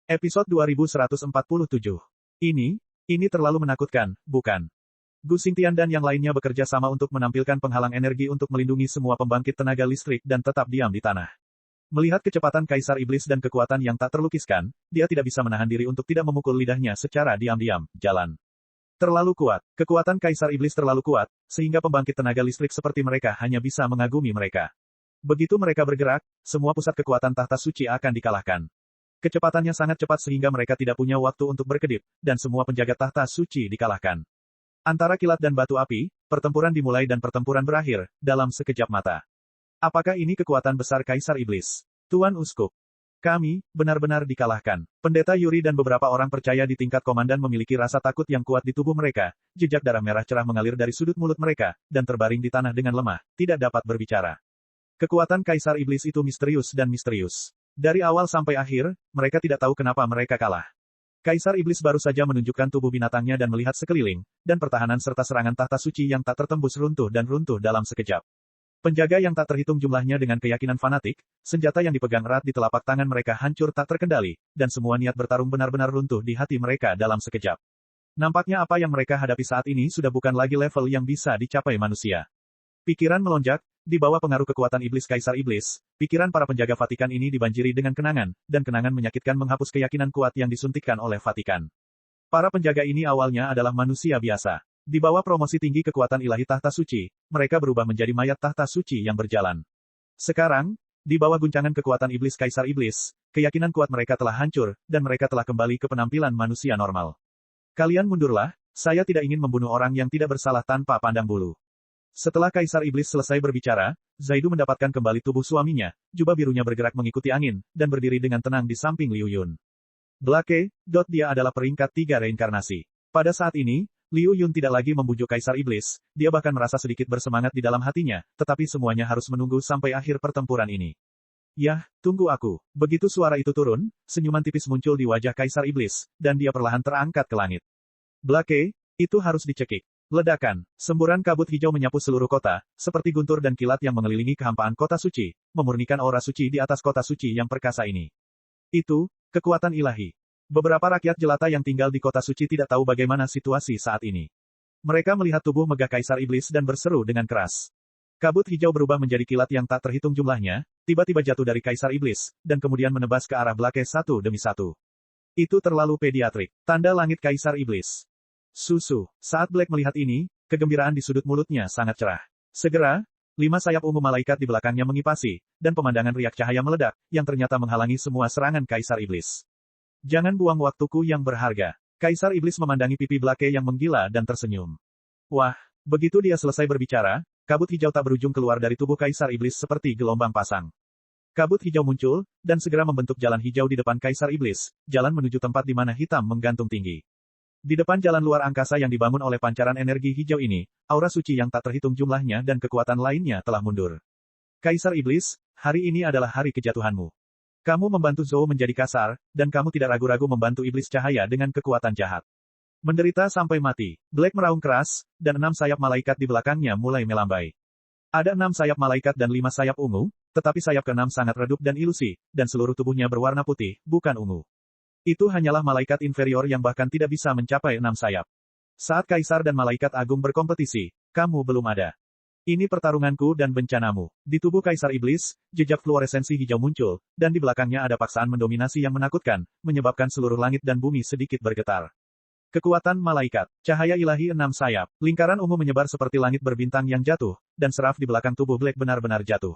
Episode 2147. Ini terlalu menakutkan, bukan? Gu Xingtian dan yang lainnya bekerja sama untuk menampilkan penghalang energi untuk melindungi semua pembangkit tenaga listrik dan tetap diam di tanah. Melihat kecepatan Kaisar Iblis dan kekuatan yang tak terlukiskan, dia tidak bisa menahan diri untuk tidak memukul lidahnya secara diam-diam. Jalan. Terlalu kuat. Kekuatan Kaisar Iblis terlalu kuat, sehingga pembangkit tenaga listrik seperti mereka hanya bisa mengagumi mereka. Begitu mereka bergerak, semua pusat kekuatan tahta suci akan dikalahkan. Kecepatannya sangat cepat sehingga mereka tidak punya waktu untuk berkedip, dan semua penjaga tahta suci dikalahkan. Antara kilat dan batu api, pertempuran dimulai dan pertempuran berakhir, dalam sekejap mata. Apakah ini kekuatan besar Kaisar Iblis? Tuan Uskup. Kami, benar-benar dikalahkan. Pendeta Yuri dan beberapa orang percaya di tingkat komandan memiliki rasa takut yang kuat di tubuh mereka, jejak darah merah cerah mengalir dari sudut mulut mereka, dan terbaring di tanah dengan lemah, tidak dapat berbicara. Kekuatan Kaisar Iblis itu misterius dan misterius. Dari awal sampai akhir, mereka tidak tahu kenapa mereka kalah. Kaisar Iblis baru saja menunjukkan tubuh binatangnya dan melihat sekeliling, dan pertahanan serta serangan tahta suci yang tak tertembus runtuh dalam sekejap. Penjaga yang tak terhitung jumlahnya dengan keyakinan fanatik, senjata yang dipegang erat di telapak tangan mereka hancur tak terkendali, dan semua niat bertarung benar-benar runtuh di hati mereka dalam sekejap. Nampaknya apa yang mereka hadapi saat ini sudah bukan lagi level yang bisa dicapai manusia. Pikiran melonjak. Di bawah pengaruh kekuatan iblis Kaisar Iblis, pikiran para penjaga Vatikan ini dibanjiri dengan kenangan, dan kenangan menyakitkan menghapus keyakinan kuat yang disuntikkan oleh Vatikan. Para penjaga ini awalnya adalah manusia biasa. Di bawah promosi tinggi kekuatan ilahi tahta suci, mereka berubah menjadi mayat tahta suci yang berjalan. Sekarang, di bawah guncangan kekuatan iblis Kaisar Iblis, keyakinan kuat mereka telah hancur, dan mereka telah kembali ke penampilan manusia normal. Kalian mundurlah, saya tidak ingin membunuh orang yang tidak bersalah tanpa pandang bulu. Setelah Kaisar Iblis selesai berbicara, Zaidu mendapatkan kembali tubuh suaminya, jubah birunya bergerak mengikuti angin, dan berdiri dengan tenang di samping Liu Yun. Blake, dia adalah peringkat 3 reinkarnasi. Pada saat ini, Liu Yun tidak lagi membujuk Kaisar Iblis, dia bahkan merasa sedikit bersemangat di dalam hatinya, tetapi semuanya harus menunggu sampai akhir pertempuran ini. Yah, tunggu aku. Begitu suara itu turun, senyuman tipis muncul di wajah Kaisar Iblis, dan dia perlahan terangkat ke langit. Blake, itu harus dicekik. Ledakan, semburan kabut hijau menyapu seluruh kota, seperti guntur dan kilat yang mengelilingi kehampaan kota suci, memurnikan aura suci di atas kota suci yang perkasa ini. Itu, kekuatan ilahi. Beberapa rakyat jelata yang tinggal di kota suci tidak tahu bagaimana situasi saat ini. Mereka melihat tubuh megah Kaisar Iblis dan berseru dengan keras. Kabut hijau berubah menjadi kilat yang tak terhitung jumlahnya, tiba-tiba jatuh dari Kaisar Iblis, dan kemudian menebas ke arah Blake satu demi satu. Itu terlalu pediatrik. Tanda langit Kaisar Iblis. Susu. Saat Black melihat ini, kegembiraan di sudut mulutnya sangat cerah. Segera, 5 sayap ungu malaikat di belakangnya mengipasi, dan pemandangan riak cahaya meledak, yang ternyata menghalangi semua serangan Kaisar Iblis. Jangan buang waktuku yang berharga. Kaisar Iblis memandangi pipi Blake yang menggila dan tersenyum. Wah, begitu dia selesai berbicara, kabut hijau tak berujung keluar dari tubuh Kaisar Iblis seperti gelombang pasang. Kabut hijau muncul, dan segera membentuk jalan hijau di depan Kaisar Iblis, jalan menuju tempat di mana hitam menggantung tinggi. Di depan jalan luar angkasa yang dibangun oleh pancaran energi hijau ini, aura suci yang tak terhitung jumlahnya dan kekuatan lainnya telah mundur. Kaisar Iblis, hari ini adalah hari kejatuhanmu. Kamu membantu Zhou menjadi kasar, dan kamu tidak ragu-ragu membantu iblis cahaya dengan kekuatan jahat. Menderita sampai mati. Black meraung keras, dan 6 sayap malaikat di belakangnya mulai melambai. Ada 6 sayap malaikat dan 5 sayap ungu, tetapi sayap ke-6 sangat redup dan ilusi, dan seluruh tubuhnya berwarna putih, bukan ungu. Itu hanyalah malaikat inferior yang bahkan tidak bisa mencapai 6 sayap. Saat Kaisar dan Malaikat Agung berkompetisi, kamu belum ada. Ini pertarunganku dan bencanamu. Di tubuh Kaisar Iblis, jejak fluoresensi hijau muncul, dan di belakangnya ada paksaan mendominasi yang menakutkan, menyebabkan seluruh langit dan bumi sedikit bergetar. Kekuatan malaikat, cahaya ilahi 6 sayap, lingkaran ungu menyebar seperti langit berbintang yang jatuh, dan seraf di belakang tubuh Black benar-benar jatuh.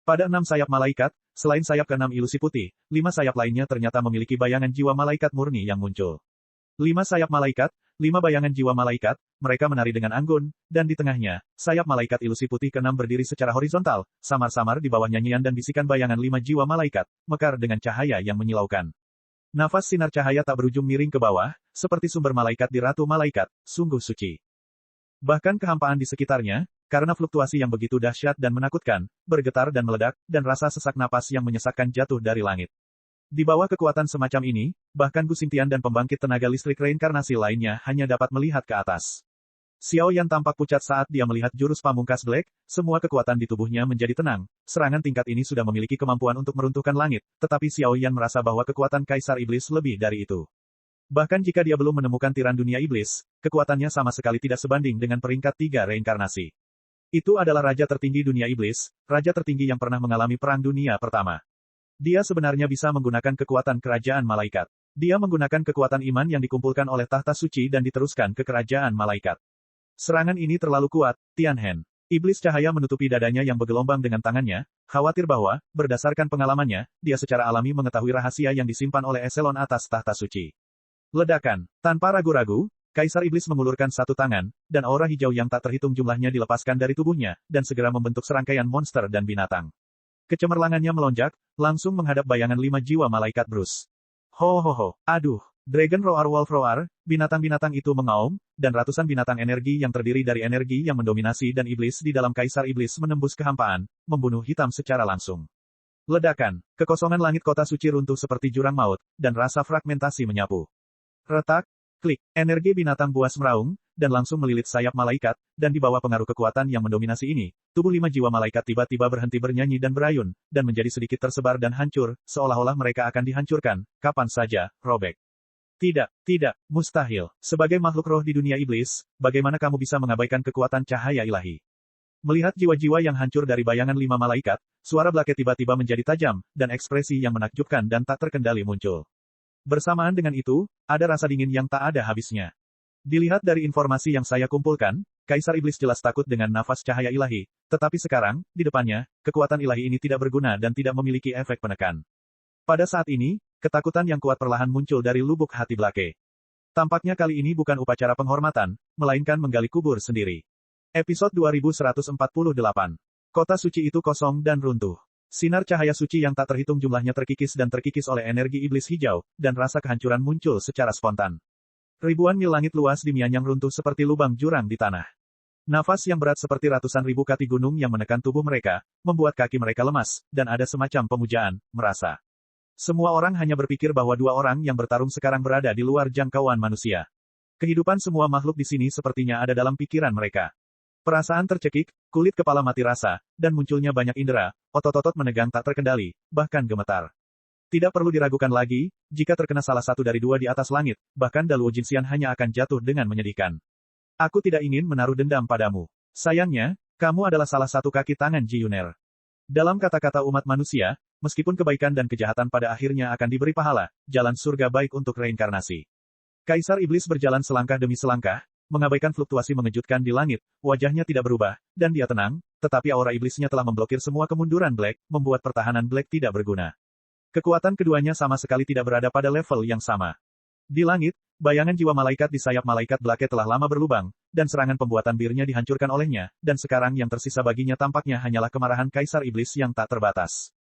Pada 6 sayap malaikat, selain sayap ke-6 ilusi putih, 5 sayap lainnya ternyata memiliki bayangan jiwa malaikat murni yang muncul. 5 sayap malaikat, 5 bayangan jiwa malaikat, mereka menari dengan anggun, dan di tengahnya, sayap malaikat ilusi putih ke-6 berdiri secara horizontal, samar-samar di bawah nyanyian dan bisikan bayangan 5 jiwa malaikat, mekar dengan cahaya yang menyilaukan. Nafas sinar cahaya tak berujung miring ke bawah, seperti sumber malaikat di Ratu Malaikat, sungguh suci. Bahkan kehampaan di sekitarnya, karena fluktuasi yang begitu dahsyat dan menakutkan, bergetar dan meledak, dan rasa sesak napas yang menyesakkan jatuh dari langit. Di bawah kekuatan semacam ini, bahkan Gu Xingtian dan pembangkit tenaga listrik reinkarnasi lainnya hanya dapat melihat ke atas. Xiao Yan tampak pucat saat dia melihat jurus pamungkas Black, semua kekuatan di tubuhnya menjadi tenang. Serangan tingkat ini sudah memiliki kemampuan untuk meruntuhkan langit, tetapi Xiao Yan merasa bahwa kekuatan Kaisar Iblis lebih dari itu. Bahkan jika dia belum menemukan tiran dunia iblis, kekuatannya sama sekali tidak sebanding dengan peringkat 3 reinkarnasi. Itu adalah raja tertinggi dunia iblis, raja tertinggi yang pernah mengalami perang dunia pertama. Dia sebenarnya bisa menggunakan kekuatan kerajaan malaikat. Dia menggunakan kekuatan iman yang dikumpulkan oleh tahta suci dan diteruskan ke kerajaan malaikat. Serangan ini terlalu kuat, Tianhen. Iblis cahaya menutupi dadanya yang bergelombang dengan tangannya, khawatir bahwa, berdasarkan pengalamannya, dia secara alami mengetahui rahasia yang disimpan oleh eselon atas tahta suci. Ledakan. Tanpa ragu-ragu, Kaisar Iblis mengulurkan satu tangan, dan aura hijau yang tak terhitung jumlahnya dilepaskan dari tubuhnya, dan segera membentuk serangkaian monster dan binatang. Kecemerlangannya melonjak, langsung menghadap bayangan 5 jiwa malaikat Bruce. Ho ho ho, aduh, Dragon Roar Wolf Roar, binatang-binatang itu mengaum, dan ratusan binatang energi yang terdiri dari energi yang mendominasi dan iblis di dalam Kaisar Iblis menembus kehampaan, membunuh hitam secara langsung. Ledakan. Kekosongan langit kota suci runtuh seperti jurang maut, dan rasa fragmentasi menyapu. Retak, klik, energi binatang buas meraung, dan langsung melilit sayap malaikat, dan di bawah pengaruh kekuatan yang mendominasi ini, tubuh 5 jiwa malaikat tiba-tiba berhenti bernyanyi dan berayun, dan menjadi sedikit tersebar dan hancur, seolah-olah mereka akan dihancurkan, kapan saja, robek. Tidak, mustahil. Sebagai makhluk roh di dunia iblis, bagaimana kamu bisa mengabaikan kekuatan cahaya ilahi? Melihat jiwa-jiwa yang hancur dari bayangan 5 malaikat, suara Blake tiba-tiba menjadi tajam, dan ekspresi yang menakjubkan dan tak terkendali muncul. Bersamaan dengan itu, ada rasa dingin yang tak ada habisnya. Dilihat dari informasi yang saya kumpulkan, Kaisar Iblis jelas takut dengan nafas cahaya ilahi, tetapi sekarang, di depannya, kekuatan ilahi ini tidak berguna dan tidak memiliki efek penekan. Pada saat ini, ketakutan yang kuat perlahan muncul dari lubuk hati Blake. Tampaknya kali ini bukan upacara penghormatan, melainkan menggali kubur sendiri. Episode 2148. Kota suci itu kosong dan runtuh. Sinar cahaya suci yang tak terhitung jumlahnya terkikis oleh energi iblis hijau, dan rasa kehancuran muncul secara spontan. Ribuan mil langit luas di Mianyang runtuh seperti lubang jurang di tanah. Nafas yang berat seperti ratusan ribu kaki gunung yang menekan tubuh mereka, membuat kaki mereka lemas, dan ada semacam pemujaan, merasa. Semua orang hanya berpikir bahwa dua orang yang bertarung sekarang berada di luar jangkauan manusia. Kehidupan semua makhluk di sini sepertinya ada dalam pikiran mereka. Perasaan tercekik, kulit kepala mati rasa, dan munculnya banyak indera, otot-otot menegang tak terkendali, bahkan gemetar. Tidak perlu diragukan lagi, jika terkena salah satu dari dua di atas langit, bahkan Daluo Jinxian hanya akan jatuh dengan menyedihkan. Aku tidak ingin menaruh dendam padamu. Sayangnya, kamu adalah salah satu kaki tangan Ji Yuner. Dalam kata-kata umat manusia, meskipun kebaikan dan kejahatan pada akhirnya akan diberi pahala, jalan surga baik untuk reinkarnasi. Kaisar Iblis berjalan selangkah demi selangkah, mengabaikan fluktuasi mengejutkan di langit, wajahnya tidak berubah, dan dia tenang, tetapi aura iblisnya telah memblokir semua kemunduran Black, membuat pertahanan Black tidak berguna. Kekuatan keduanya sama sekali tidak berada pada level yang sama. Di langit, bayangan jiwa malaikat di sayap malaikat Blake telah lama berlubang, dan serangan pembuatan birnya dihancurkan olehnya, dan sekarang yang tersisa baginya tampaknya hanyalah kemarahan Kaisar Iblis yang tak terbatas.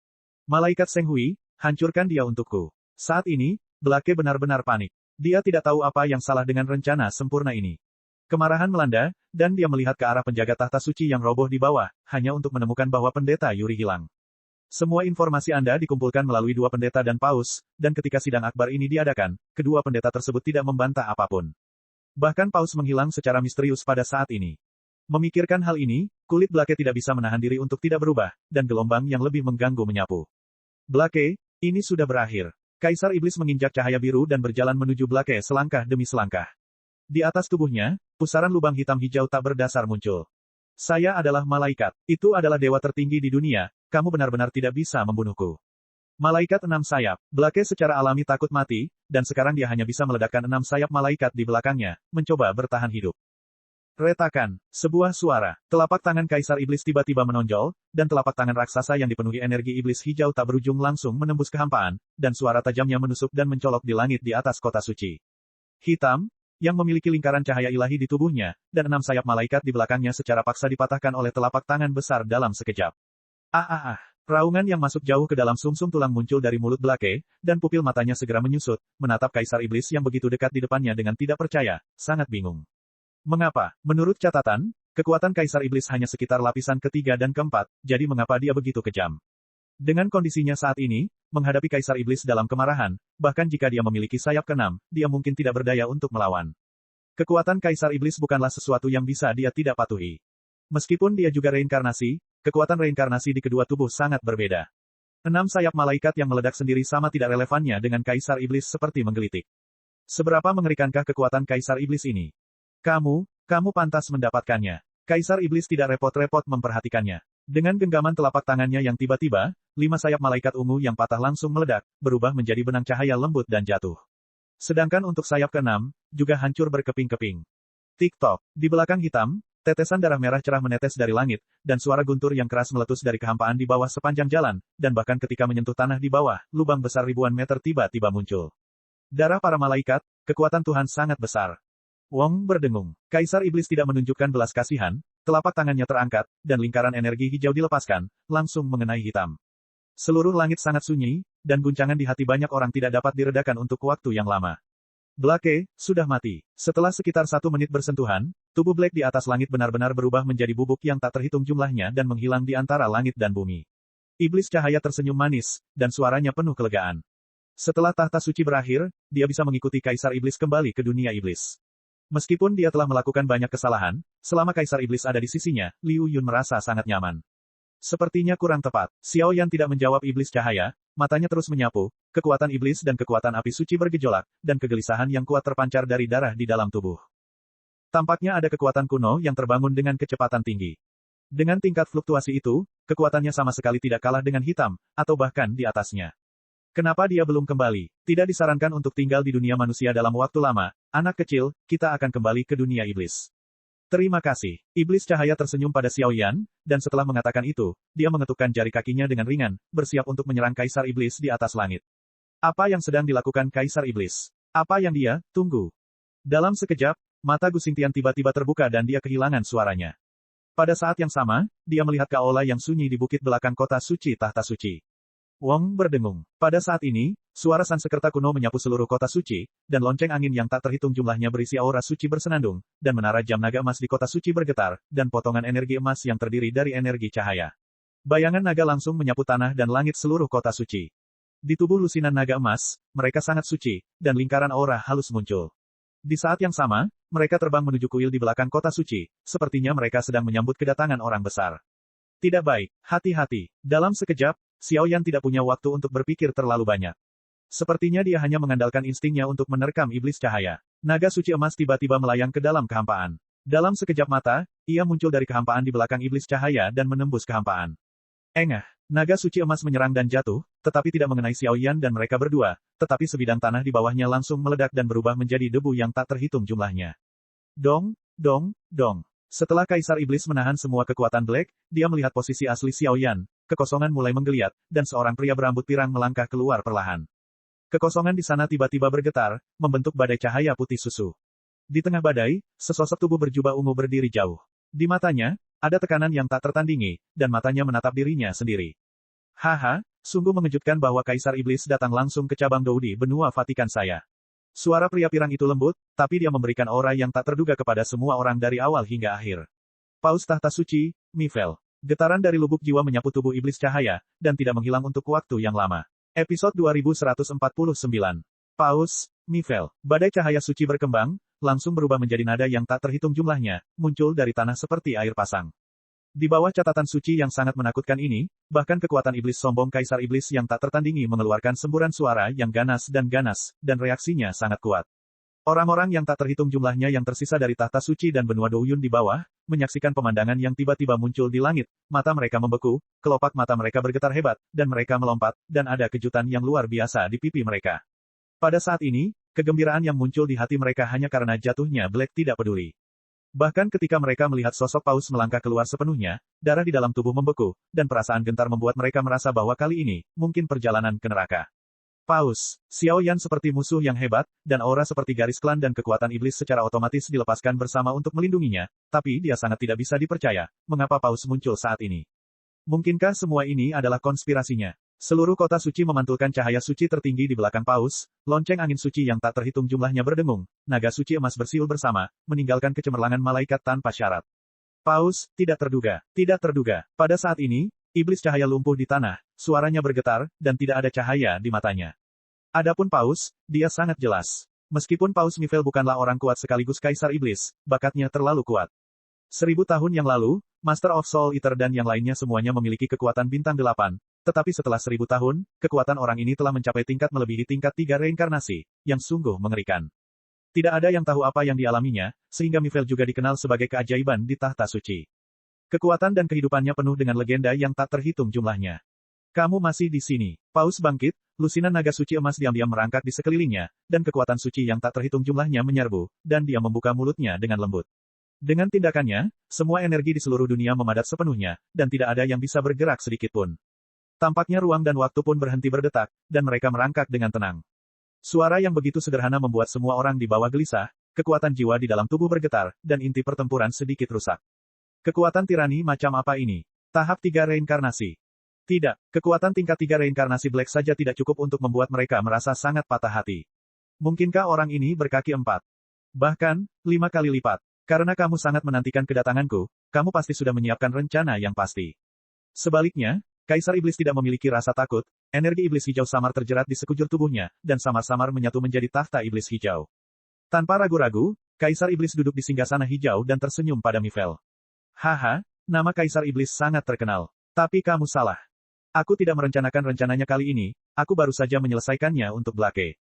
Malaikat Seng Hui, hancurkan dia untukku. Saat ini, Blake benar-benar panik. Dia tidak tahu apa yang salah dengan rencana sempurna ini. Kemarahan melanda, dan dia melihat ke arah penjaga tahta suci yang roboh di bawah, hanya untuk menemukan bahwa pendeta Yuri hilang. Semua informasi Anda dikumpulkan melalui dua pendeta dan paus, dan ketika sidang akbar ini diadakan, kedua pendeta tersebut tidak membantah apapun. Bahkan paus menghilang secara misterius pada saat ini. Memikirkan hal ini, kulit Blake tidak bisa menahan diri untuk tidak berubah, dan gelombang yang lebih mengganggu menyapu. Blake, ini sudah berakhir. Kaisar Iblis menginjak cahaya biru dan berjalan menuju Blake selangkah demi selangkah. Di atas tubuhnya, pusaran lubang hitam hijau tak berdasar muncul. Saya adalah malaikat. Itu adalah dewa tertinggi di dunia, kamu benar-benar tidak bisa membunuhku. Malaikat 6 sayap. Blake secara alami takut mati, dan sekarang dia hanya bisa meledakkan 6 sayap malaikat di belakangnya, mencoba bertahan hidup. Retakan. Sebuah suara. Telapak tangan Kaisar Iblis tiba-tiba menonjol, dan telapak tangan raksasa yang dipenuhi energi iblis hijau tak berujung langsung menembus kehampaan, dan suara tajamnya menusuk dan mencolok di langit di atas kota suci. Hitam, yang memiliki lingkaran cahaya ilahi di tubuhnya, dan 6 sayap malaikat di belakangnya secara paksa dipatahkan oleh telapak tangan besar dalam sekejap. Raungan yang masuk jauh ke dalam sumsum tulang muncul dari mulut Blake, dan pupil matanya segera menyusut, menatap Kaisar Iblis yang begitu dekat di depannya dengan tidak percaya, sangat bingung. Mengapa? Menurut catatan, kekuatan Kaisar Iblis hanya sekitar lapisan ketiga dan keempat, jadi mengapa dia begitu kejam? Dengan kondisinya saat ini, menghadapi Kaisar Iblis dalam kemarahan, bahkan jika dia memiliki sayap keenam, dia mungkin tidak berdaya untuk melawan. Kekuatan Kaisar Iblis bukanlah sesuatu yang bisa dia tidak patuhi. Meskipun dia juga reinkarnasi, kekuatan reinkarnasi di kedua tubuh sangat berbeda. 6 sayap malaikat yang meledak sendiri sama tidak relevannya dengan Kaisar Iblis seperti menggelitik. Seberapa mengerikankah kekuatan Kaisar Iblis ini? Kamu pantas mendapatkannya. Kaisar Iblis tidak repot-repot memperhatikannya. Dengan genggaman telapak tangannya yang tiba-tiba, 5 sayap malaikat ungu yang patah langsung meledak, berubah menjadi benang cahaya lembut dan jatuh. Sedangkan untuk sayap ke-6, juga hancur berkeping-keping. Tik-tok, di belakang hitam, tetesan darah merah cerah menetes dari langit, dan suara guntur yang keras meletus dari kehampaan di bawah sepanjang jalan, dan bahkan ketika menyentuh tanah di bawah, lubang besar ribuan meter tiba-tiba muncul. Darah para malaikat, kekuatan Tuhan sangat besar. Wong berdengung. Kaisar Iblis tidak menunjukkan belas kasihan, telapak tangannya terangkat, dan lingkaran energi hijau dilepaskan, langsung mengenai hitam. Seluruh langit sangat sunyi, dan guncangan di hati banyak orang tidak dapat diredakan untuk waktu yang lama. Blake, sudah mati. Setelah sekitar 1 menit bersentuhan, tubuh Blake di atas langit benar-benar berubah menjadi bubuk yang tak terhitung jumlahnya dan menghilang di antara langit dan bumi. Iblis cahaya tersenyum manis, dan suaranya penuh kelegaan. Setelah tahta suci berakhir, dia bisa mengikuti Kaisar Iblis kembali ke dunia iblis. Meskipun dia telah melakukan banyak kesalahan, selama Kaisar Iblis ada di sisinya, Liu Yun merasa sangat nyaman. Sepertinya kurang tepat. Xiao Yan tidak menjawab iblis cahaya, matanya terus menyapu, kekuatan iblis dan kekuatan api suci bergejolak, dan kegelisahan yang kuat terpancar dari darah di dalam tubuh. Tampaknya ada kekuatan kuno yang terbangun dengan kecepatan tinggi. Dengan tingkat fluktuasi itu, kekuatannya sama sekali tidak kalah dengan hitam, atau bahkan di atasnya. Kenapa dia belum kembali? Tidak disarankan untuk tinggal di dunia manusia dalam waktu lama. Anak kecil, kita akan kembali ke dunia iblis. Terima kasih. Iblis cahaya tersenyum pada Xiao Yan, dan setelah mengatakan itu, dia mengetukkan jari kakinya dengan ringan, bersiap untuk menyerang Kaisar Iblis di atas langit. Apa yang sedang dilakukan Kaisar Iblis? Apa yang dia tunggu? Dalam sekejap, mata Gu Xingtian tiba-tiba terbuka dan dia kehilangan suaranya. Pada saat yang sama, dia melihat Kaola yang sunyi di bukit belakang kota suci tahta suci. Wong berdengung. Pada saat ini, suara Sansekerta kuno menyapu seluruh kota suci, dan lonceng angin yang tak terhitung jumlahnya berisi aura suci bersenandung, dan menara jam naga emas di kota suci bergetar, dan potongan energi emas yang terdiri dari energi cahaya. Bayangan naga langsung menyapu tanah dan langit seluruh kota suci. Di tubuh lusinan naga emas, mereka sangat suci, dan lingkaran aura halus muncul. Di saat yang sama, mereka terbang menuju kuil di belakang kota suci, sepertinya mereka sedang menyambut kedatangan orang besar. Tidak baik, hati-hati. Dalam sekejap, Xiao Yan tidak punya waktu untuk berpikir terlalu banyak. Sepertinya dia hanya mengandalkan instingnya untuk menerkam iblis cahaya. Naga suci emas tiba-tiba melayang ke dalam kehampaan. Dalam sekejap mata, ia muncul dari kehampaan di belakang iblis cahaya dan menembus kehampaan. Engah, naga suci emas menyerang dan jatuh, tetapi tidak mengenai Xiao Yan dan mereka berdua, tetapi sebidang tanah di bawahnya langsung meledak dan berubah menjadi debu yang tak terhitung jumlahnya. Dong, dong, dong. Setelah Kaisar Iblis menahan semua kekuatan Black, dia melihat posisi asli Xiao Yan, kekosongan mulai menggeliat, dan seorang pria berambut pirang melangkah keluar perlahan. Kekosongan di sana tiba-tiba bergetar, membentuk badai cahaya putih susu. Di tengah badai, sesosok tubuh berjubah ungu berdiri jauh. Di matanya, ada tekanan yang tak tertandingi, dan matanya menatap dirinya sendiri. Haha, sungguh mengejutkan bahwa Kaisar Iblis datang langsung ke cabang Doudi benua Vatikan saya. Suara pria pirang itu lembut, tapi dia memberikan aura yang tak terduga kepada semua orang dari awal hingga akhir. Paus tahta suci, Mifel. Getaran dari lubuk jiwa menyapu tubuh iblis cahaya, dan tidak menghilang untuk waktu yang lama. Episode 2149. Paus, Mifel. Badai cahaya suci berkembang, langsung berubah menjadi nada yang tak terhitung jumlahnya, muncul dari tanah seperti air pasang. Di bawah catatan suci yang sangat menakutkan ini, bahkan kekuatan iblis sombong Kaisar Iblis yang tak tertandingi mengeluarkan semburan suara yang ganas, dan reaksinya sangat kuat. Orang-orang yang tak terhitung jumlahnya yang tersisa dari tahta suci dan benua Douyun di bawah, menyaksikan pemandangan yang tiba-tiba muncul di langit, mata mereka membeku, kelopak mata mereka bergetar hebat, dan mereka melompat, dan ada kejutan yang luar biasa di pipi mereka. Pada saat ini, kegembiraan yang muncul di hati mereka hanya karena jatuhnya Black tidak peduli. Bahkan ketika mereka melihat sosok Paus melangkah keluar sepenuhnya, darah di dalam tubuh membeku, dan perasaan gentar membuat mereka merasa bahwa kali ini, mungkin perjalanan ke neraka. Paus, Xiao Yan seperti musuh yang hebat, dan aura seperti garis klan dan kekuatan iblis secara otomatis dilepaskan bersama untuk melindunginya, tapi dia sangat tidak bisa dipercaya, mengapa Paus muncul saat ini. Mungkinkah semua ini adalah konspirasinya? Seluruh kota suci memantulkan cahaya suci tertinggi di belakang Paus, lonceng angin suci yang tak terhitung jumlahnya berdengung, naga suci emas bersiul bersama, meninggalkan kecemerlangan malaikat tanpa syarat. Paus, tidak terduga. Pada saat ini, iblis cahaya lumpuh di tanah, suaranya bergetar, dan tidak ada cahaya di matanya. Adapun Paus, dia sangat jelas. Meskipun Paus Mifel bukanlah orang kuat sekaligus Kaisar Iblis, bakatnya terlalu kuat. 1000 tahun yang lalu, Master of Soul Eater dan yang lainnya semuanya memiliki kekuatan bintang 8, tetapi setelah 1000 tahun, kekuatan orang ini telah mencapai tingkat melebihi tingkat 3 reinkarnasi, yang sungguh mengerikan. Tidak ada yang tahu apa yang dialaminya, sehingga Mifel juga dikenal sebagai keajaiban di tahta suci. Kekuatan dan kehidupannya penuh dengan legenda yang tak terhitung jumlahnya. Kamu masih di sini. Paus bangkit, lusinan naga suci emas diam-diam merangkak di sekelilingnya, dan kekuatan suci yang tak terhitung jumlahnya menyerbu, dan dia membuka mulutnya dengan lembut. Dengan tindakannya, semua energi di seluruh dunia memadat sepenuhnya, dan tidak ada yang bisa bergerak sedikitpun. Tampaknya ruang dan waktu pun berhenti berdetak, dan mereka merangkak dengan tenang. Suara yang begitu sederhana membuat semua orang di bawah gelisah, kekuatan jiwa di dalam tubuh bergetar, dan inti pertempuran sedikit rusak. Kekuatan tirani macam apa ini? Tahap 3 reinkarnasi. Tidak, kekuatan tingkat 3 reinkarnasi Black saja tidak cukup untuk membuat mereka merasa sangat patah hati. Mungkinkah orang ini berkaki 4? Bahkan, 5 kali lipat. Karena kamu sangat menantikan kedatanganku, kamu pasti sudah menyiapkan rencana yang pasti. Sebaliknya, Kaisar Iblis tidak memiliki rasa takut, energi iblis hijau samar terjerat di sekujur tubuhnya, dan samar-samar menyatu menjadi tahta iblis hijau. Tanpa ragu-ragu, Kaisar Iblis duduk di singgasana hijau dan tersenyum pada Mifel. Haha, nama Kaisar Iblis sangat terkenal. Tapi kamu salah. Aku tidak merencanakan rencananya kali ini, aku baru saja menyelesaikannya untuk Blake.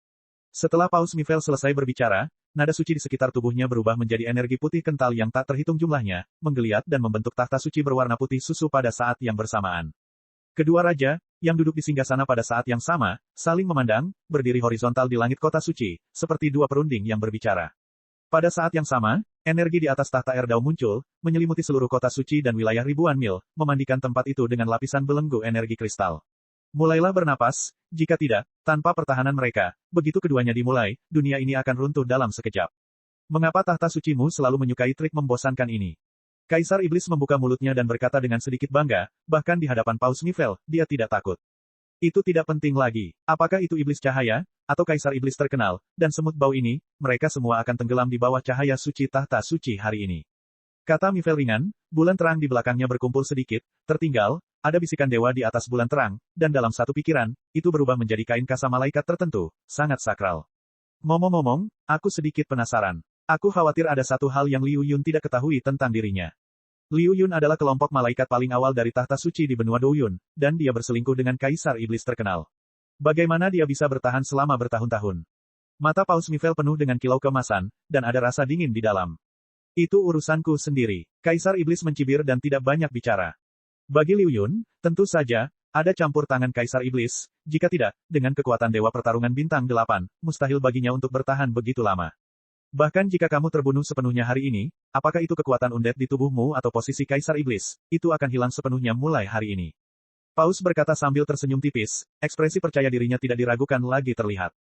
Setelah Paus Mifel selesai berbicara, nada suci di sekitar tubuhnya berubah menjadi energi putih kental yang tak terhitung jumlahnya, menggeliat dan membentuk tahta suci berwarna putih susu pada saat yang bersamaan. Kedua raja, yang duduk di singgasana pada saat yang sama, saling memandang, berdiri horizontal di langit kota suci, seperti dua perunding yang berbicara. Pada saat yang sama, energi di atas tahta Erdau muncul, menyelimuti seluruh kota suci dan wilayah ribuan mil, memandikan tempat itu dengan lapisan belenggu energi kristal. Mulailah bernapas, jika tidak, tanpa pertahanan mereka, begitu keduanya dimulai, dunia ini akan runtuh dalam sekejap. Mengapa tahta sucimu selalu menyukai trik membosankan ini? Kaisar Iblis membuka mulutnya dan berkata dengan sedikit bangga, bahkan di hadapan Paus Mifel, dia tidak takut. Itu tidak penting lagi. Apakah itu iblis cahaya, atau Kaisar Iblis terkenal, dan semut bau ini, mereka semua akan tenggelam di bawah cahaya suci tahta suci hari ini. Kata Mifel ringan, bulan terang di belakangnya berkumpul sedikit, tertinggal, ada bisikan dewa di atas bulan terang, dan dalam satu pikiran, itu berubah menjadi kain kasa malaikat tertentu, sangat sakral. Ngomong-ngomong, aku sedikit penasaran. Aku khawatir ada satu hal yang Liu Yun tidak ketahui tentang dirinya. Liu Yun adalah kelompok malaikat paling awal dari tahta suci di benua Douyun, dan dia berselingkuh dengan Kaisar Iblis terkenal. Bagaimana dia bisa bertahan selama bertahun-tahun? Mata Paus Mifel penuh dengan kilau kemasan, dan ada rasa dingin di dalam. Itu urusanku sendiri. Kaisar Iblis mencibir dan tidak banyak bicara. Bagi Liu Yun, tentu saja, ada campur tangan Kaisar Iblis, jika tidak, dengan kekuatan Dewa Pertarungan Bintang 8, mustahil baginya untuk bertahan begitu lama. Bahkan jika kamu terbunuh sepenuhnya hari ini, apakah itu kekuatan undead di tubuhmu atau posisi Kaisar Iblis, itu akan hilang sepenuhnya mulai hari ini. Paus berkata sambil tersenyum tipis, ekspresi percaya dirinya tidak diragukan lagi terlihat.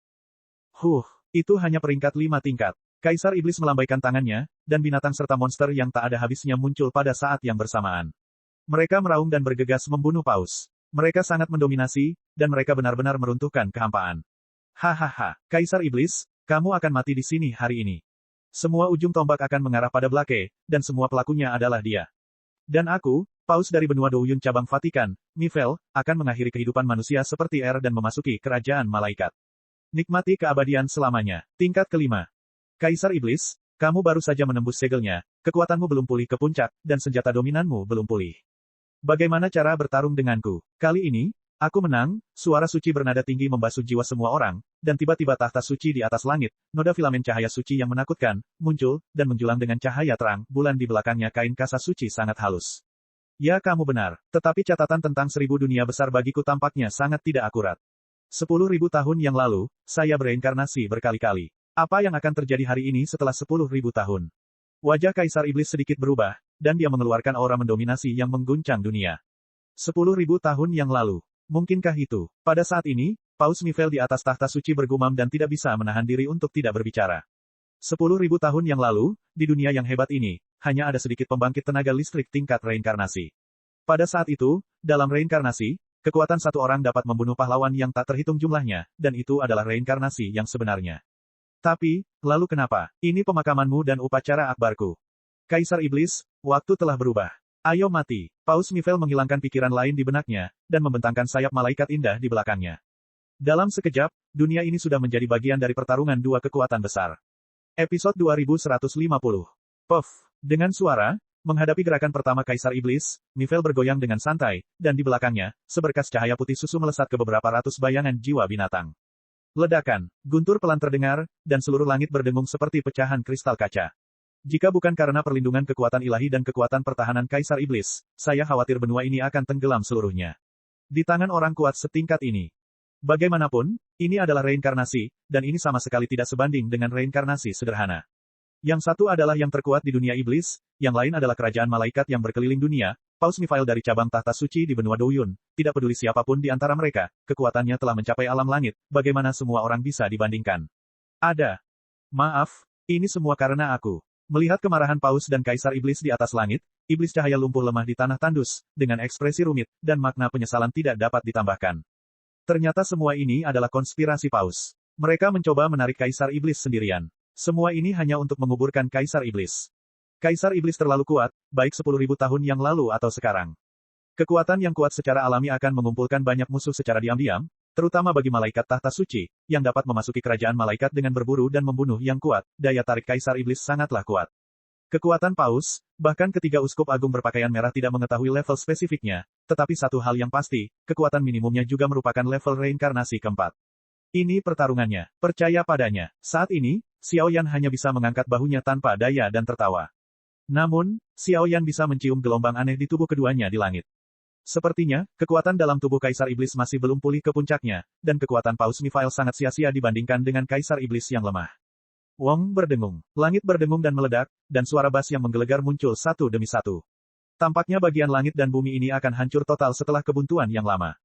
Itu hanya peringkat 5 tingkat. Kaisar Iblis melambaikan tangannya, dan binatang serta monster yang tak ada habisnya muncul pada saat yang bersamaan. Mereka meraung dan bergegas membunuh Paus. Mereka sangat mendominasi, dan mereka benar-benar meruntuhkan kehampaan. Hahaha, Kaisar Iblis, kamu akan mati di sini hari ini. Semua ujung tombak akan mengarah pada Blake, dan semua pelakunya adalah dia. Dan aku, Paus dari benua Douyun cabang Vatikan, Mifel, akan mengakhiri kehidupan manusia seperti dan memasuki kerajaan malaikat. Nikmati keabadian selamanya. Tingkat kelima. Kaisar Iblis, kamu baru saja menembus segelnya, kekuatanmu belum pulih ke puncak, dan senjata dominanmu belum pulih. Bagaimana cara bertarung denganku? Kali ini, aku menang, suara suci bernada tinggi membasuh jiwa semua orang, dan tiba-tiba tahta suci di atas langit, noda filamen cahaya suci yang menakutkan, muncul, dan menjulang dengan cahaya terang, bulan di belakangnya kain kasa suci sangat halus. Ya kamu benar, tetapi catatan tentang 1000 dunia besar bagiku tampaknya sangat tidak akurat. 10.000 tahun yang lalu, saya bereinkarnasi berkali-kali. Apa yang akan terjadi hari ini setelah 10.000 tahun? Wajah Kaisar Iblis sedikit berubah, dan dia mengeluarkan aura mendominasi yang mengguncang dunia. 10.000 tahun yang lalu. Mungkinkah itu? Pada saat ini, Paus Mifel di atas tahta suci bergumam dan tidak bisa menahan diri untuk tidak berbicara. 10.000 tahun yang lalu, di dunia yang hebat ini, hanya ada sedikit pembangkit tenaga listrik tingkat reinkarnasi. Pada saat itu, dalam reinkarnasi, kekuatan satu orang dapat membunuh pahlawan yang tak terhitung jumlahnya, dan itu adalah reinkarnasi yang sebenarnya. Tapi, lalu kenapa? Ini pemakamanmu dan upacara akbarku. Kaisar Iblis, waktu telah berubah. Ayo mati. Paus Mifel menghilangkan pikiran lain di benaknya, dan membentangkan sayap malaikat indah di belakangnya. Dalam sekejap, dunia ini sudah menjadi bagian dari pertarungan dua kekuatan besar. Episode 2150. Puff. Dengan suara, menghadapi gerakan pertama Kaisar Iblis, Mifel bergoyang dengan santai, dan di belakangnya, seberkas cahaya putih susu melesat ke beberapa ratus bayangan jiwa binatang. Ledakan, guntur pelan terdengar, dan seluruh langit berdengung seperti pecahan kristal kaca. Jika bukan karena perlindungan kekuatan ilahi dan kekuatan pertahanan Kaisar Iblis, saya khawatir benua ini akan tenggelam seluruhnya. Di tangan orang kuat setingkat ini. Bagaimanapun, ini adalah reinkarnasi, dan ini sama sekali tidak sebanding dengan reinkarnasi sederhana. Yang satu adalah yang terkuat di dunia iblis, yang lain adalah kerajaan malaikat yang berkeliling dunia, Paus Mifel dari cabang tahta suci di benua Douyun, tidak peduli siapapun di antara mereka, kekuatannya telah mencapai alam langit, bagaimana semua orang bisa dibandingkan. Ada. Maaf, ini semua karena aku. Melihat kemarahan Paus dan Kaisar Iblis di atas langit, iblis cahaya lumpuh lemah di tanah tandus, dengan ekspresi rumit, dan makna penyesalan tidak dapat ditambahkan. Ternyata semua ini adalah konspirasi Paus. Mereka mencoba menarik Kaisar Iblis sendirian. Semua ini hanya untuk menguburkan Kaisar Iblis. Kaisar Iblis terlalu kuat, baik 10.000 tahun yang lalu atau sekarang. Kekuatan yang kuat secara alami akan mengumpulkan banyak musuh secara diam-diam, terutama bagi malaikat tahta suci, yang dapat memasuki kerajaan malaikat dengan berburu dan membunuh yang kuat, daya tarik Kaisar Iblis sangatlah kuat. Kekuatan Paus, bahkan ketiga uskup agung berpakaian merah tidak mengetahui level spesifiknya, tetapi satu hal yang pasti, kekuatan minimumnya juga merupakan level reinkarnasi keempat. Ini pertarungannya, percaya padanya. Saat ini, Xiao Yan hanya bisa mengangkat bahunya tanpa daya dan tertawa. Namun, Xiao Yan bisa mencium gelombang aneh di tubuh keduanya di langit. Sepertinya, kekuatan dalam tubuh Kaisar Iblis masih belum pulih ke puncaknya, dan kekuatan Paus Mifel sangat sia-sia dibandingkan dengan Kaisar Iblis yang lemah. Wong berdengung, langit berdengung dan meledak, dan suara bas yang menggelegar muncul satu demi satu. Tampaknya bagian langit dan bumi ini akan hancur total setelah kebuntuan yang lama.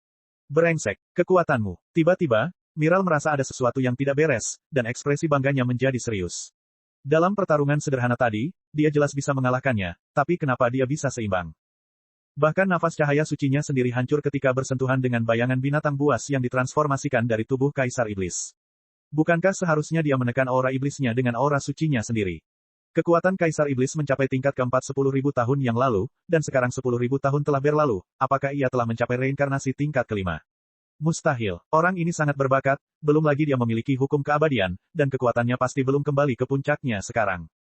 Brengsek, kekuatanmu. Tiba-tiba, Miral merasa ada sesuatu yang tidak beres, dan ekspresi bangganya menjadi serius. Dalam pertarungan sederhana tadi, dia jelas bisa mengalahkannya, tapi kenapa dia bisa seimbang? Bahkan nafas cahaya sucinya sendiri hancur ketika bersentuhan dengan bayangan binatang buas yang ditransformasikan dari tubuh Kaisar Iblis. Bukankah seharusnya dia menekan aura iblisnya dengan aura sucinya sendiri? Kekuatan Kaisar Iblis mencapai tingkat keempat 10.000 tahun yang lalu, dan sekarang 10.000 tahun telah berlalu, apakah ia telah mencapai reinkarnasi tingkat kelima? Mustahil, orang ini sangat berbakat, belum lagi dia memiliki hukum keabadian, dan kekuatannya pasti belum kembali ke puncaknya sekarang.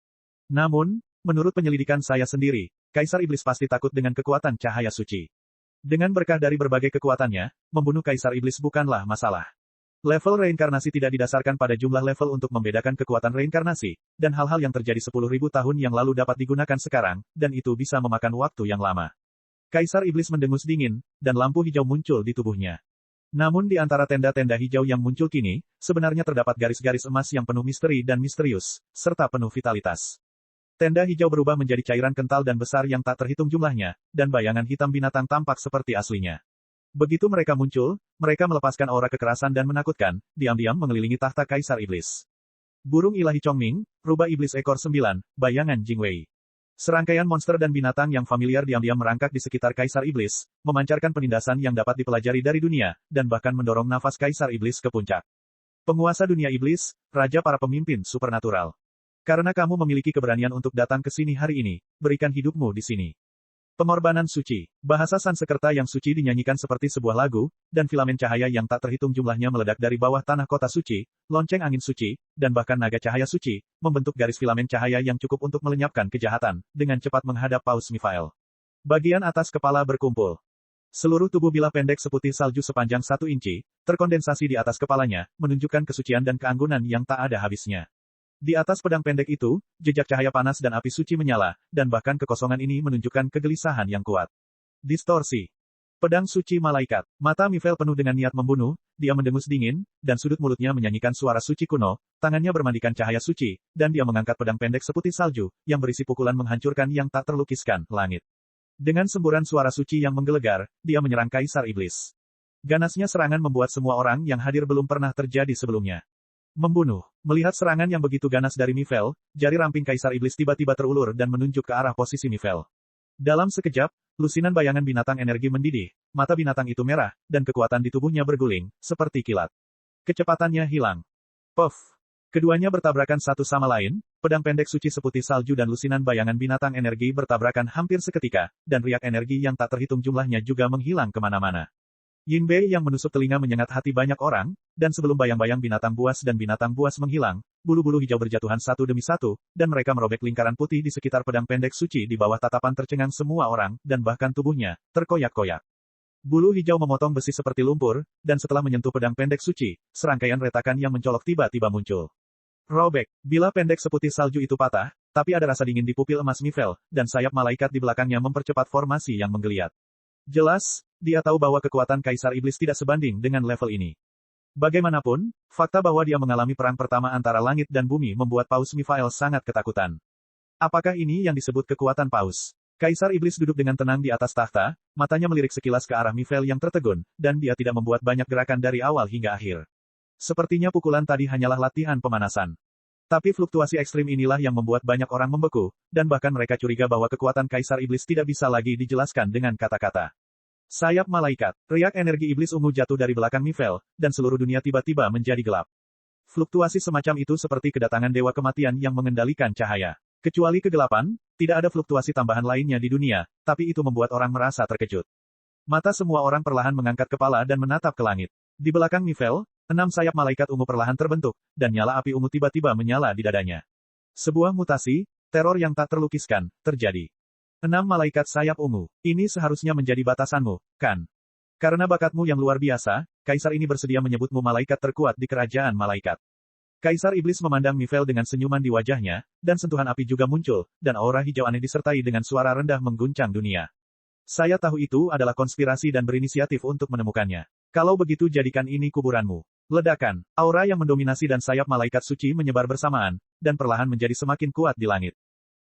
Namun, menurut penyelidikan saya sendiri, Kaisar Iblis pasti takut dengan kekuatan cahaya suci. Dengan berkah dari berbagai kekuatannya, membunuh Kaisar Iblis bukanlah masalah. Level reinkarnasi tidak didasarkan pada jumlah level untuk membedakan kekuatan reinkarnasi, dan hal-hal yang terjadi 10.000 tahun yang lalu dapat digunakan sekarang, dan itu bisa memakan waktu yang lama. Kaisar Iblis mendengus dingin, dan lampu hijau muncul di tubuhnya. Namun di antara tenda-tenda hijau yang muncul kini, sebenarnya terdapat garis-garis emas yang penuh misteri dan misterius, serta penuh vitalitas. Tenda hijau berubah menjadi cairan kental dan besar yang tak terhitung jumlahnya, dan bayangan hitam binatang tampak seperti aslinya. Begitu mereka muncul, mereka melepaskan aura kekerasan dan menakutkan, diam-diam mengelilingi tahta Kaisar Iblis. Burung ilahi Chongming, rubah iblis ekor 9, bayangan Jingwei. Serangkaian monster dan binatang yang familiar diam-diam merangkak di sekitar Kaisar Iblis, memancarkan penindasan yang dapat dipelajari dari dunia, dan bahkan mendorong nafas Kaisar Iblis ke puncak. Penguasa dunia iblis, raja para pemimpin supernatural. Karena kamu memiliki keberanian untuk datang ke sini hari ini, berikan hidupmu di sini. Pengorbanan suci. Bahasa Sanskerta yang suci dinyanyikan seperti sebuah lagu, dan filamen cahaya yang tak terhitung jumlahnya meledak dari bawah tanah kota suci, lonceng angin suci, dan bahkan naga cahaya suci, membentuk garis filamen cahaya yang cukup untuk melenyapkan kejahatan, dengan cepat menghadap Paus Mifel. Bagian atas kepala berkumpul. Seluruh tubuh bilah pendek seputih salju sepanjang 1 inci, terkondensasi di atas kepalanya, menunjukkan kesucian dan keanggunan yang tak ada habisnya. Di atas pedang pendek itu, jejak cahaya panas dan api suci menyala, dan bahkan kekosongan ini menunjukkan kegelisahan yang kuat. Distorsi. Pedang suci malaikat. Mata Mifel penuh dengan niat membunuh, dia mendengus dingin, dan sudut mulutnya menyanyikan suara suci kuno, tangannya bermandikan cahaya suci, dan dia mengangkat pedang pendek seputih salju, yang berisi pukulan menghancurkan yang tak terlukiskan, langit. Dengan semburan suara suci yang menggelegar, dia menyerang Kaisar Iblis. Ganasnya serangan membuat semua orang yang hadir belum pernah terjadi sebelumnya. Membunuh. Melihat serangan yang begitu ganas dari Mifel, jari ramping Kaisar Iblis tiba-tiba terulur dan menunjuk ke arah posisi Mifel. Dalam sekejap, lusinan bayangan binatang energi mendidih, mata binatang itu merah, dan kekuatan di tubuhnya berguling, seperti kilat. Kecepatannya hilang. Puff. Keduanya bertabrakan satu sama lain, pedang pendek suci seputih salju dan lusinan bayangan binatang energi bertabrakan hampir seketika, dan riak energi yang tak terhitung jumlahnya juga menghilang kemana-mana. Yin Bei yang menusuk telinga menyengat hati banyak orang, dan sebelum bayang-bayang binatang buas dan binatang buas menghilang, bulu-bulu hijau berjatuhan satu demi satu, dan mereka merobek lingkaran putih di sekitar pedang pendek suci di bawah tatapan tercengang semua orang, dan bahkan tubuhnya, terkoyak-koyak. Bulu hijau memotong besi seperti lumpur, dan setelah menyentuh pedang pendek suci, serangkaian retakan yang mencolok tiba-tiba muncul. Robek, bila pendek seputih salju itu patah, tapi ada rasa dingin di pupil emas Mifel, dan sayap malaikat di belakangnya mempercepat formasi yang menggeliat. Jelas, dia tahu bahwa kekuatan Kaisar Iblis tidak sebanding dengan level ini. Bagaimanapun, fakta bahwa dia mengalami perang pertama antara langit dan bumi membuat Paus Mifael sangat ketakutan. Apakah ini yang disebut kekuatan Paus? Kaisar Iblis duduk dengan tenang di atas tahta, matanya melirik sekilas ke arah Mifael yang tertegun, dan dia tidak membuat banyak gerakan dari awal hingga akhir. Sepertinya pukulan tadi hanyalah latihan pemanasan. Tapi fluktuasi ekstrim inilah yang membuat banyak orang membeku, dan bahkan mereka curiga bahwa kekuatan Kaisar Iblis tidak bisa lagi dijelaskan dengan kata-kata. Sayap malaikat, riak energi iblis ungu jatuh dari belakang Mifael, dan seluruh dunia tiba-tiba menjadi gelap. Fluktuasi semacam itu seperti kedatangan dewa kematian yang mengendalikan cahaya. Kecuali kegelapan, tidak ada fluktuasi tambahan lainnya di dunia, tapi itu membuat orang merasa terkejut. Mata semua orang perlahan mengangkat kepala dan menatap ke langit. Di belakang Mifael, 6 sayap malaikat ungu perlahan terbentuk, dan nyala api ungu tiba-tiba menyala di dadanya. Sebuah mutasi, teror yang tak terlukiskan, terjadi. 6 malaikat sayap ungu. Ini seharusnya menjadi batasanmu, kan? Karena bakatmu yang luar biasa, Kaisar ini bersedia menyebutmu malaikat terkuat di kerajaan malaikat. Kaisar Iblis memandang Mifael dengan senyuman di wajahnya, dan sentuhan api juga muncul, dan aura hijau aneh disertai dengan suara rendah mengguncang dunia. Saya tahu itu adalah konspirasi dan berinisiatif untuk menemukannya. Kalau begitu jadikan ini kuburanmu. Ledakan, aura yang mendominasi dan sayap malaikat suci menyebar bersamaan, dan perlahan menjadi semakin kuat di langit.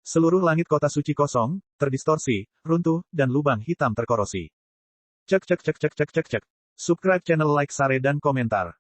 Seluruh langit kota suci kosong, terdistorsi, runtuh, dan lubang hitam terkorosi. Cek. Subscribe channel, like, share dan komentar.